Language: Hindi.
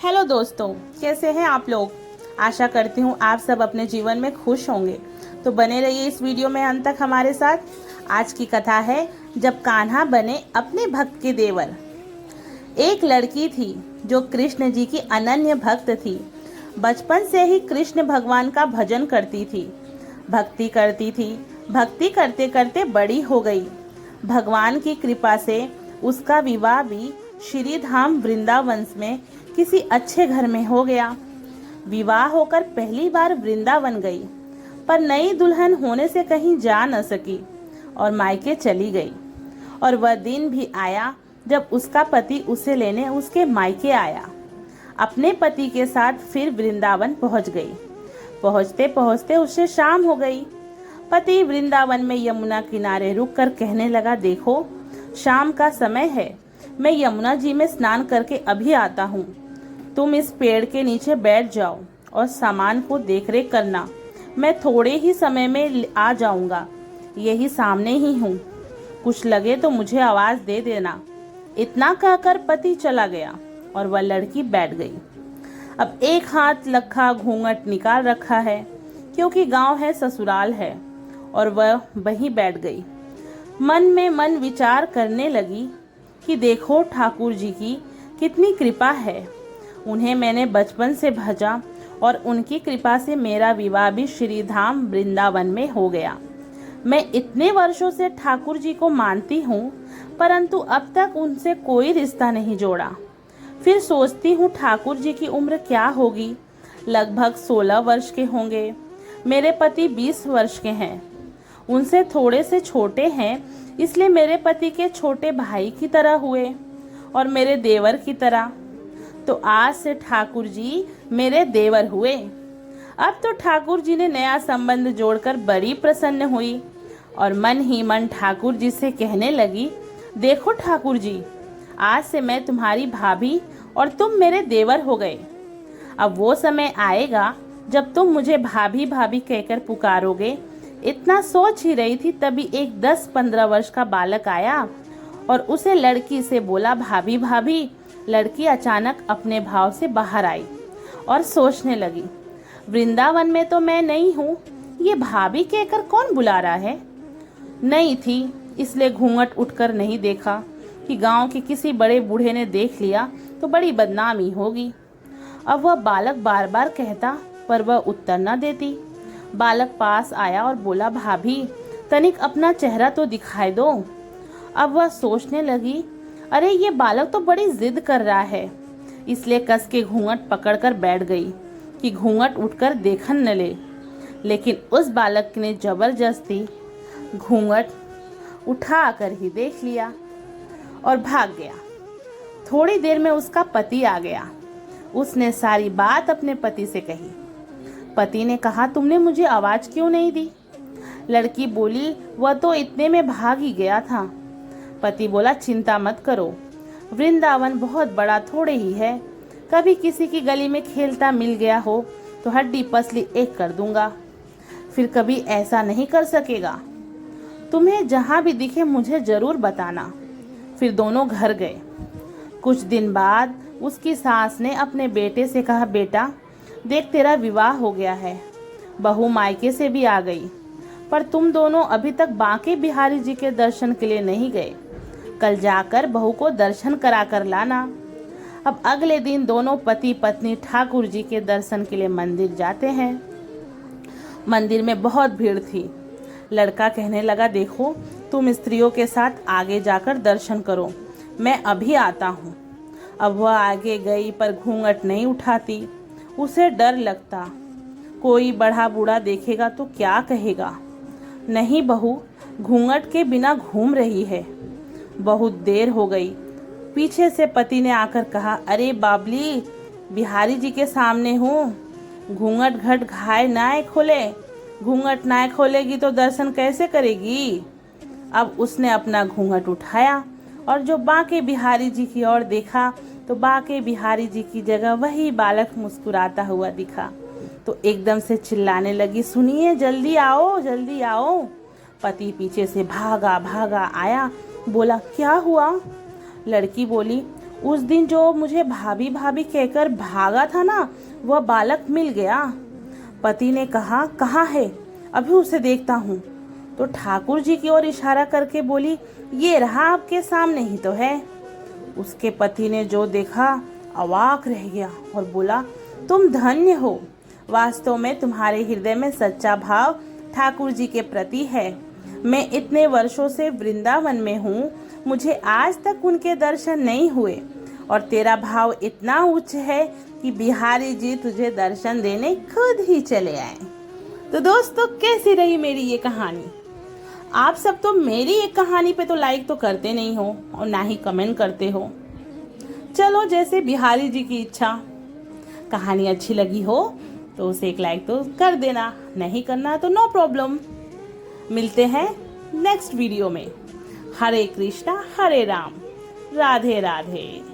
हेलो दोस्तों, कैसे हैं आप लोग। आशा करती हूँ आप सब अपने जीवन में खुश होंगे। तो बने रहिए इस वीडियो में अंत तक हमारे साथ। आज की कथा है जब कान्हा बने अपने भक्त के देवर। एक लड़की थी जो कृष्ण जी की अनन्य भक्त थी। बचपन से ही कृष्ण भगवान का भजन करती थी, भक्ति करती थी। भक्ति करते करते बड़ी हो गई। भगवान की कृपा से उसका विवाह भी श्री धाम वृंदावन में किसी अच्छे घर में हो गया। विवाह होकर पहली बार वृंदावन गई, पर नई दुल्हन होने से कहीं जा न सकी और मायके चली गई। और वह दिन भी आया जब उसका पति उसे लेने उसके मायके आया। अपने पति के साथ फिर वृंदावन पहुंच गई। पहुंचते पहुंचते उसे शाम हो गई। पति वृंदावन में यमुना किनारे रुककर कहने लगा, देखो शाम का समय है, मैं यमुना जी में स्नान करके अभी आता हूँ। तुम इस पेड़ के नीचे बैठ जाओ और सामान को देखरेख करना। मैं थोड़े ही समय में आ जाऊंगा, यही सामने ही हूँ। कुछ लगे तो मुझे आवाज दे देना। इतना कहकर पति चला गया और वह लड़की बैठ गई। अब एक हाथ लखा घूंघट निकाल रखा है, क्योंकि गांव है ससुराल है, और वह वहीं बैठ गई। मन में मन विचार करने लगी कि देखो ठाकुर जी की कितनी कृपा है। उन्हें मैंने बचपन से भजा और उनकी कृपा से मेरा विवाह भी श्री धाम वृंदावन में हो गया। मैं इतने वर्षों से ठाकुर जी को मानती हूँ, परंतु अब तक उनसे कोई रिश्ता नहीं जोड़ा। फिर सोचती हूँ ठाकुर जी की उम्र क्या होगी, लगभग 16 वर्ष के होंगे। मेरे पति 20 वर्ष के हैं, उनसे थोड़े से छोटे हैं, इसलिए मेरे पति के छोटे भाई की तरह हुए और मेरे देवर की तरह। तो आज से ठाकुर जी मेरे देवर हुए। अब तो ठाकुर जी ने नया संबंध जोड़कर बड़ी प्रसन्न हुई और मन ही मन ठाकुर जी से कहने लगी, देखो ठाकुर जी, आज से मैं तुम्हारी भाभी और तुम मेरे देवर हो गए। अब वो समय आएगा जब तुम मुझे भाभी भाभी कहकर पुकारोगे। इतना सोच ही रही थी, तभी एक 10-15 वर्ष का बालक आया और उसे लड़की से बोला, भाभी भाभी। लड़की अचानक अपने भाव से बाहर आई और सोचने लगी, वृंदावन में तो मैं नहीं हूँ, ये भाभी कहकर कौन बुला रहा है। नहीं थी, इसलिए घूंघट उठकर नहीं देखा कि गांव के किसी बड़े बूढ़े ने देख लिया तो बड़ी बदनामी होगी। अब वह बालक बार बार कहता, पर वह उत्तर न देती। बालक पास आया और बोला, भाभी तनिक अपना चेहरा तो दिखाई दो। अब वह सोचने लगी, अरे ये बालक तो बड़ी जिद कर रहा है, इसलिए कस के घूंघट पकड़कर बैठ गई कि घूंघट उठकर देखन न ले। लेकिन उस बालक ने जबरदस्ती घूंघट उठा कर ही देख लिया और भाग गया। थोड़ी देर में उसका पति आ गया। उसने सारी बात अपने पति से कही। पति ने कहा, तुमने मुझे आवाज क्यों नहीं दी। लड़की बोली, वह तो इतने में भाग ही गया था। पति बोला, चिंता मत करो, वृंदावन बहुत बड़ा थोड़े ही है। कभी किसी की गली में खेलता मिल गया हो तो हड्डी पसली एक कर दूंगा, फिर कभी ऐसा नहीं कर सकेगा। तुम्हें जहाँ भी दिखे मुझे जरूर बताना। फिर दोनों घर गए। कुछ दिन बाद उसकी सास ने अपने बेटे से कहा, बेटा देख तेरा विवाह हो गया है, बहू मायके से भी आ गई, पर तुम दोनों अभी तक बांके बिहारी जी के दर्शन के लिए नहीं गए। कल जाकर बहू को दर्शन करा कर लाना। अब अगले दिन दोनों पति पत्नी ठाकुर जी के दर्शन के लिए मंदिर जाते हैं। मंदिर में बहुत भीड़ थी। लड़का कहने लगा, देखो तुम स्त्रियों के साथ आगे जाकर दर्शन करो, मैं अभी आता हूँ। अब वह आगे गई, पर घूंघट नहीं उठाती। उसे डर लगता, कोई बड़ा बूढ़ा देखेगा तो क्या कहेगा। नहीं बहू घूंघट के बिना घूम रही है। बहुत देर हो गई। पीछे से पति ने आकर कहा, अरे बाबली, बिहारी जी के सामने हूँ, घूंघट घट घाय ना खोले। घूंघट ना खोलेगी तो दर्शन कैसे करेगी। अब उसने अपना घूंघट उठाया और जो बांके बिहारी जी की ओर देखा तो बांके बिहारी जी की जगह वही बालक मुस्कुराता हुआ दिखा। तो एकदम से चिल्लाने लगी, सुनिए जल्दी आओ जल्दी आओ। पति पीछे से भागा भागा आया, बोला क्या हुआ। लड़की बोली, उस दिन जो मुझे भाभी भाभी कहकर भागा था ना, वह बालक मिल गया। पति ने कहा, कहाँ है? अभी उसे देखता हूँ। तो ठाकुर जी की ओर इशारा करके बोली, ये रहा, आपके सामने ही तो है। उसके पति ने जो देखा अवाक रह गया और बोला, तुम धन्य हो। वास्तव में तुम्हारे हृदय में सच्चा भाव ठाकुर जी के प्रति है। मैं इतने वर्षों से वृंदावन में हूँ, मुझे आज तक उनके दर्शन नहीं हुए, और तेरा भाव इतना उच्च है कि बिहारी जी तुझे दर्शन देने खुद ही चले आए। तो दोस्तों, कैसी रही मेरी ये कहानी? आप सब तो मेरी एक कहानी पे तो लाइक तो करते नहीं हो और ना ही कमेंट करते हो। चलो, जैसे बिहारी जी की इच्छा। कहानी अच्छी लगी हो तो उसे एक लाइक तो कर देना, नहीं करना तो नो प्रॉब्लम। मिलते हैं नेक्स्ट वीडियो में। हरे कृष्णा हरे राम, राधे राधे।